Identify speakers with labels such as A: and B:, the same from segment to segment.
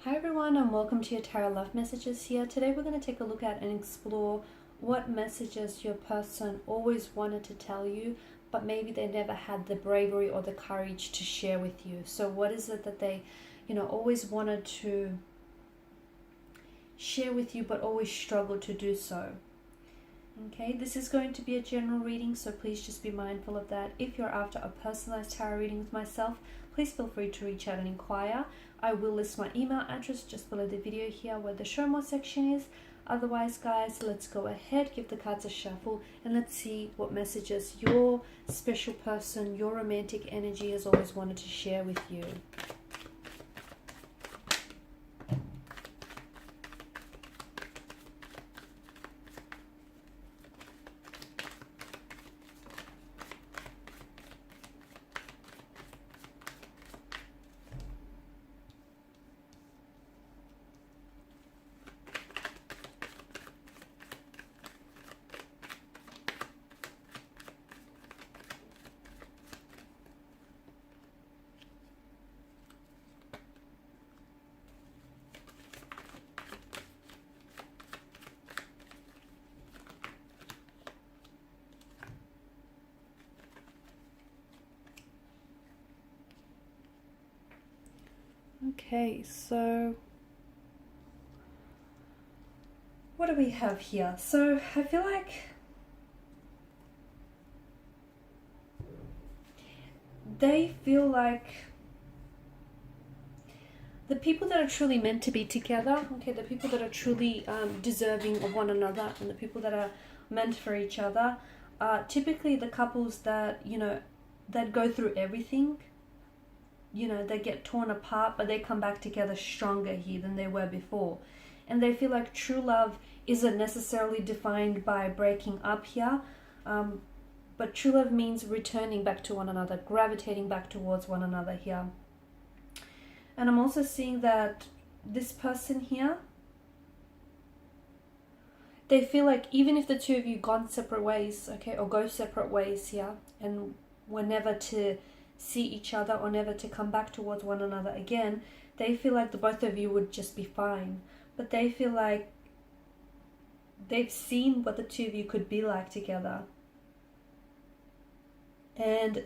A: Hi everyone, and welcome to your Tarot Love Messages here. Today we're going to take a look at and explore what messages your person always wanted to tell you, but maybe they never had the bravery or the courage to share with you. So what is it that they, always wanted to share with you, but always struggled to do so? Okay, this is going to be a general reading, so please just be mindful of that. If you're after a personalized tarot reading with myself, please feel free to reach out and inquire. I will list my email address just below the video here where the show more section is. Otherwise, guys, let's go ahead, give the cards a shuffle, and let's see what messages your special person, your romantic energy has always wanted to share with you. Okay, so what do we have here? So I feel like they feel like the people that are truly meant to be together, okay, the people that are truly deserving of one another and the people that are meant for each other are typically the couples that, that go through everything. They get torn apart, but they come back together stronger here than they were before. And they feel like true love isn't necessarily defined by breaking up here, but true love means returning back to one another, gravitating back towards one another here. And I'm also seeing that this person here, they feel like even if the two of you gone separate ways, okay, or go separate ways here, and were never to see each other or never to come back towards one another again, they feel like the both of you would just be fine. But they feel like they've seen what the two of you could be like together, and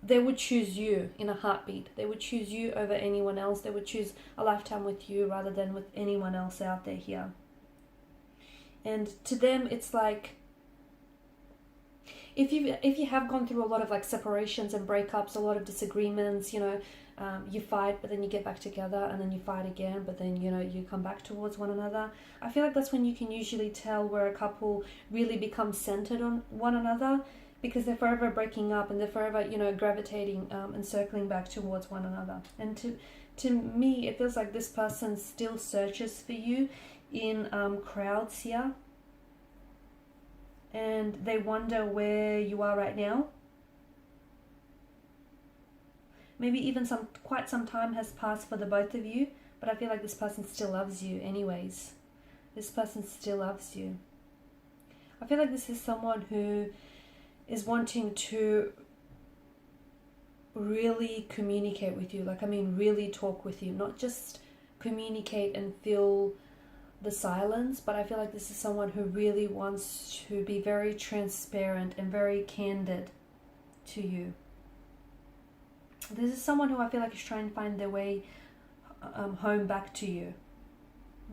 A: they would choose you in a heartbeat. They would choose you over anyone else. They would choose a lifetime with you rather than with anyone else out there here. And to them, it's like, if you have gone through a lot of like separations and breakups, a lot of disagreements, you fight, but then you get back together, and then you fight again, but then you come back towards one another. I feel like that's when you can usually tell where a couple really becomes centered on one another, because they're forever breaking up and they're forever gravitating and circling back towards one another. And to me, it feels like this person still searches for you in crowds here. And they wonder where you are right now. Maybe even quite some time has passed for the both of you, but I feel like this person still loves you anyways. This person still loves you. I feel like this is someone who is wanting to really communicate with you. Really talk with you, not just communicate and feel the silence, but I feel like this is someone who really wants to be very transparent and very candid to you. This is someone who I feel like is trying to find their way home back to you.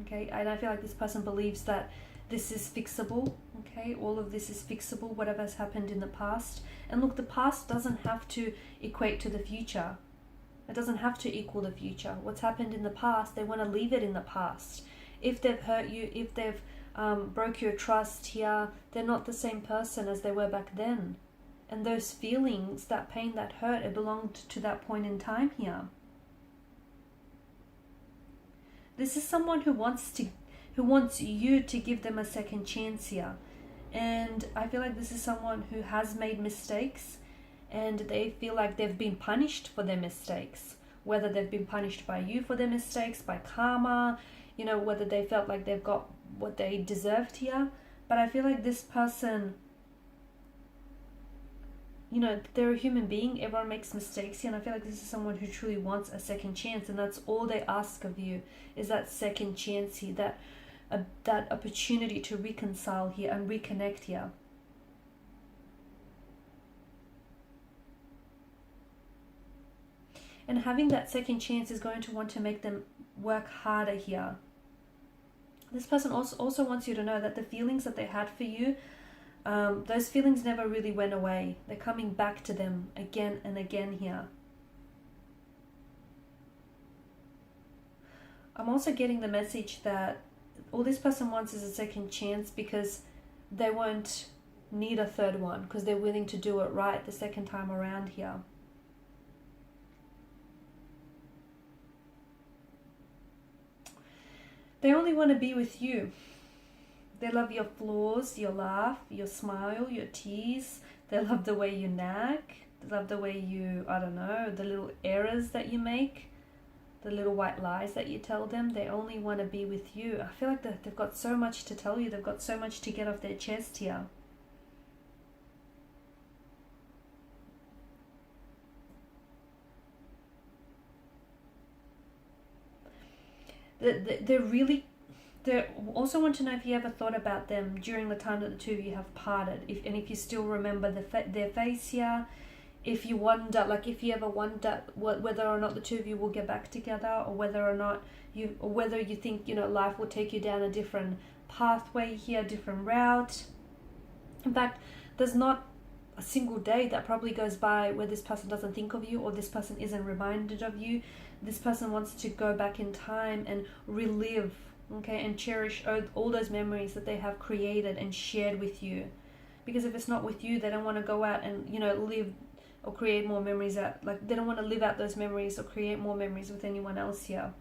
A: Okay, and I feel like this person believes that this is fixable. Okay, all of this is fixable, whatever has happened in the past. And look, the past doesn't have to equate to the future. It doesn't have to equal the future. What's happened in the past, they want to leave it in the past. If they've hurt you, if they've broke your trust here, they're not the same person as they were back then. And those feelings, that pain, that hurt, it belonged to that point in time here. This is someone who wants you to give them a second chance here. And I feel like this is someone who has made mistakes, and they feel like they've been punished for their mistakes. Whether they've been punished by you for their mistakes, by karma, whether they felt like they've got what they deserved here. But I feel like this person you know, they're a human being. Everyone makes mistakes here, and I feel like this is someone who truly wants a second chance, and that's all they ask of you, is that second chance here, that opportunity to reconcile here and reconnect here. And having that second chance is going to want to make them work harder here. This person also wants you to know that the feelings that they had for you, those feelings never really went away. They're coming back to them again and again here. I'm also getting the message that all this person wants is a second chance because they won't need a third one, because they're willing to do it right the second time around here. They only want to be with you. They love your flaws, your laugh, your smile, your tease. They love the way you nag. They love the way you, I don't know, the little errors that you make, the little white lies that you tell them. They only want to be with you. I feel like they've got so much to tell you. They've got so much to get off their chest here. They also want to know if you ever thought about them during the time that the two of you have parted, if you still remember their face here, if you wonder, like if you ever wonder whether or not the two of you will get back together, or whether you think, you know, life will take you down a different pathway here, different route. In fact, there's not a single day that probably goes by where this person doesn't think of you, or this person isn't reminded of you. This person wants to go back in time and relive, okay, and cherish all those memories that they have created and shared with you. Because if it's not with you, they don't want to go out and, you know, live or create more memories out. Like, they don't want to live out those memories or create more memories with anyone else here.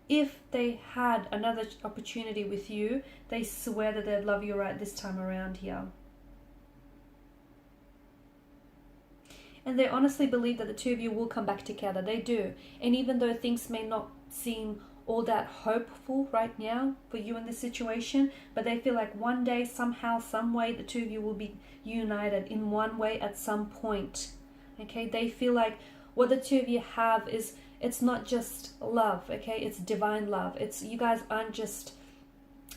A: If they had another opportunity with you, they swear that they'd love you right this time around here. And they honestly believe that the two of you will come back together. They do. And even though things may not seem all that hopeful right now for you in this situation, but they feel like one day, somehow, some way, the two of you will be united in one way at some point. Okay? They feel like what the two of you have is, it's not just love, okay? It's divine love. It's, you guys aren't just,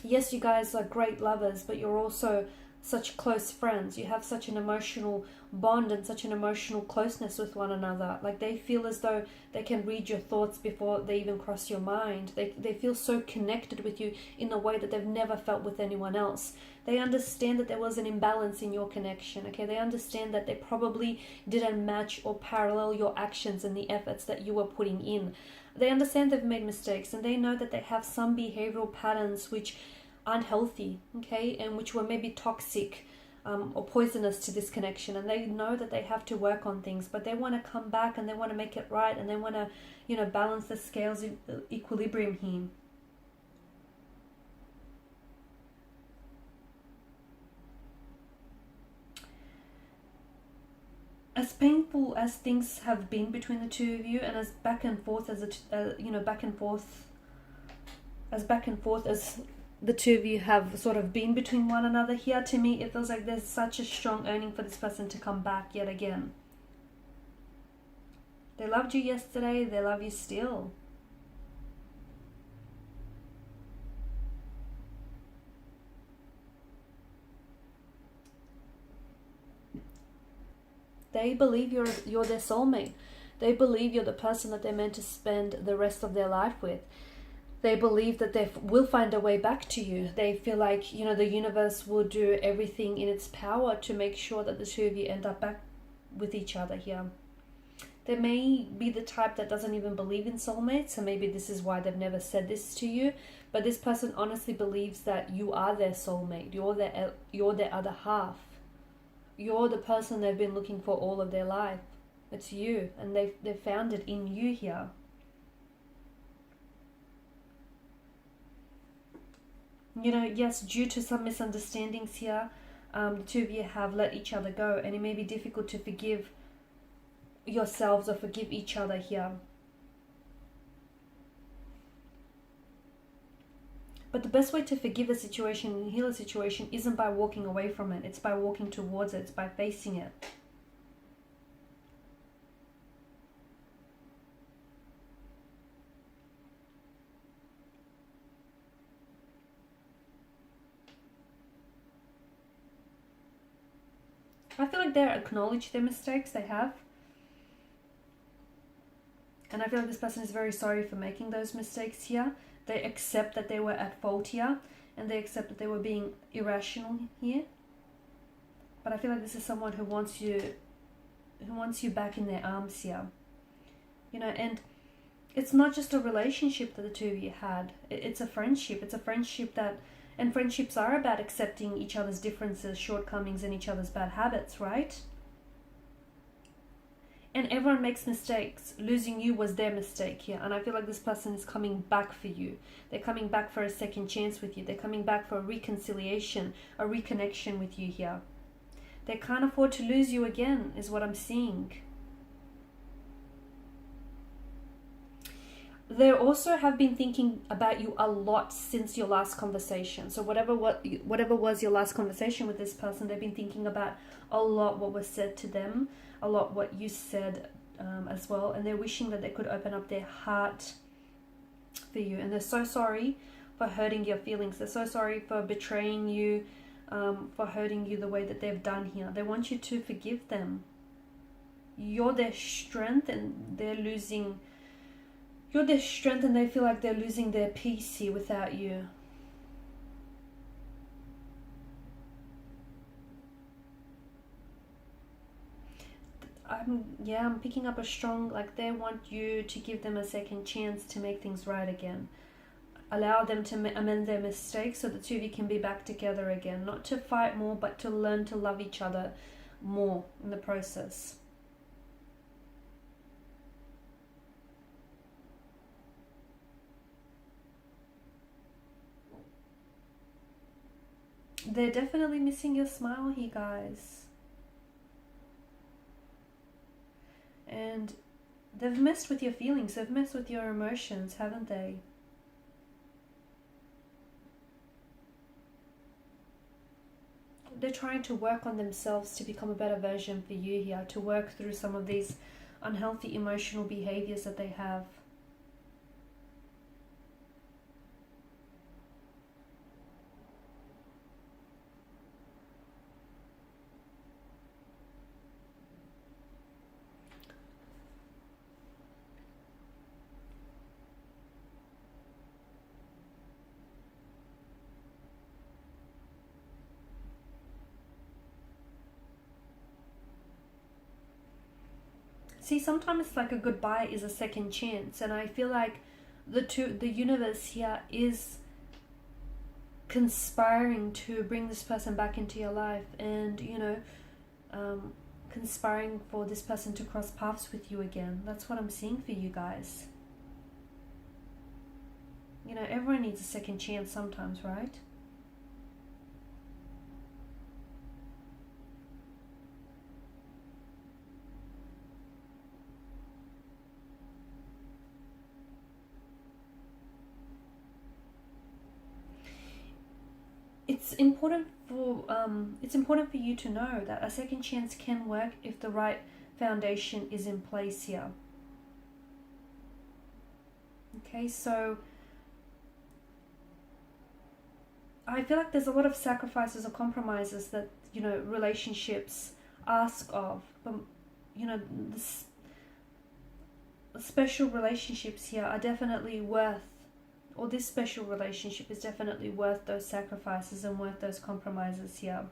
A: yes, you guys are great lovers, but you're also such close friends. You have such an emotional bond and such an emotional closeness with one another. Like, they feel as though they can read your thoughts before they even cross your mind. They feel so connected with you in a way that they've never felt with anyone else. They understand that there was an imbalance in your connection, okay? They understand that they probably didn't match or parallel your actions and the efforts that you were putting in. They understand they've made mistakes, and they know that they have some behavioral patterns which aren't healthy, okay, and which were maybe toxic or poisonous to this connection, and they know that they have to work on things, but they want to come back and they want to make it right, and they want to, you know, balance the scales in equilibrium here. As painful as things have been between the two of you, and as back and forth as the two of you have sort of been between one another here, to me it feels like there's such a strong yearning for this person to come back yet again. They loved you yesterday, they love you still. They believe you're their soulmate. They believe you're the person that they're meant to spend the rest of their life with. They believe that they will find a way back to you. They feel like, you know, the universe will do everything in its power to make sure that the two of you end up back with each other here. They may be the type that doesn't even believe in soulmates, so maybe this is why they've never said this to you. But this person honestly believes that you are their soulmate. You're their other half. You're the person they've been looking for all of their life. It's you, and they've found it in you here. You know, yes, due to some misunderstandings here, the two of you have let each other go, and it may be difficult to forgive yourselves or forgive each other here. But the best way to forgive a situation and heal a situation isn't by walking away from it. It's by walking towards it. It's by facing it. I feel like they acknowledge their mistakes they have. And I feel like this person is very sorry for making those mistakes here. They accept that they were at fault here. And they accept that they were being irrational here. But I feel like this is someone who wants you back in their arms here. You know, and it's not just a relationship that the two of you had. It's a friendship. It's a friendship that... And friendships are about accepting each other's differences, shortcomings, and each other's bad habits, right? And everyone makes mistakes. Losing you was their mistake here. And I feel like this person is coming back for you. They're coming back for a second chance with you. They're coming back for a reconciliation, a reconnection with you here. They can't afford to lose you again, is what I'm seeing. They also have been thinking about you a lot since your last conversation. So whatever was your last conversation with this person, they've been thinking about a lot what was said to them, a lot what you said as well. And they're wishing that they could open up their heart for you. And they're so sorry for hurting your feelings. They're so sorry for betraying you, for hurting you the way that they've done here. They want you to forgive them. You're their strength and they're losing... You're their strength and they feel like they're losing their peace here without you. I'm picking up a strong, like they want you to give them a second chance to make things right again. Allow them to amend their mistakes so the two of you can be back together again. Not to fight more, but to learn to love each other more in the process. They're definitely missing your smile here, guys. And they've messed with your feelings. They've messed with your emotions, haven't they? They're trying to work on themselves to become a better version for you here. To work through some of these unhealthy emotional behaviors that they have. See, sometimes it's like a goodbye is a second chance, and I feel like the universe here is conspiring to bring this person back into your life, and you know, conspiring for this person to cross paths with you again. That's what I'm seeing for you guys. You know, everyone needs a second chance sometimes, right? It's important for you to know that a second chance can work if the right foundation is in place here. Okay, so I feel like there's a lot of sacrifices or compromises that, you know, relationships ask of. You know, the special relationships here are definitely worth, or this special relationship is definitely worth those sacrifices and worth those compromises here.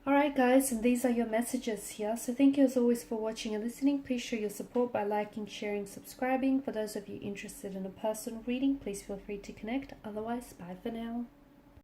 A: Alright guys, and these are your messages here. So thank you as always for watching and listening. Please show your support by liking, sharing, subscribing. For those of you interested in a personal reading, please feel free to connect. Otherwise, bye for now.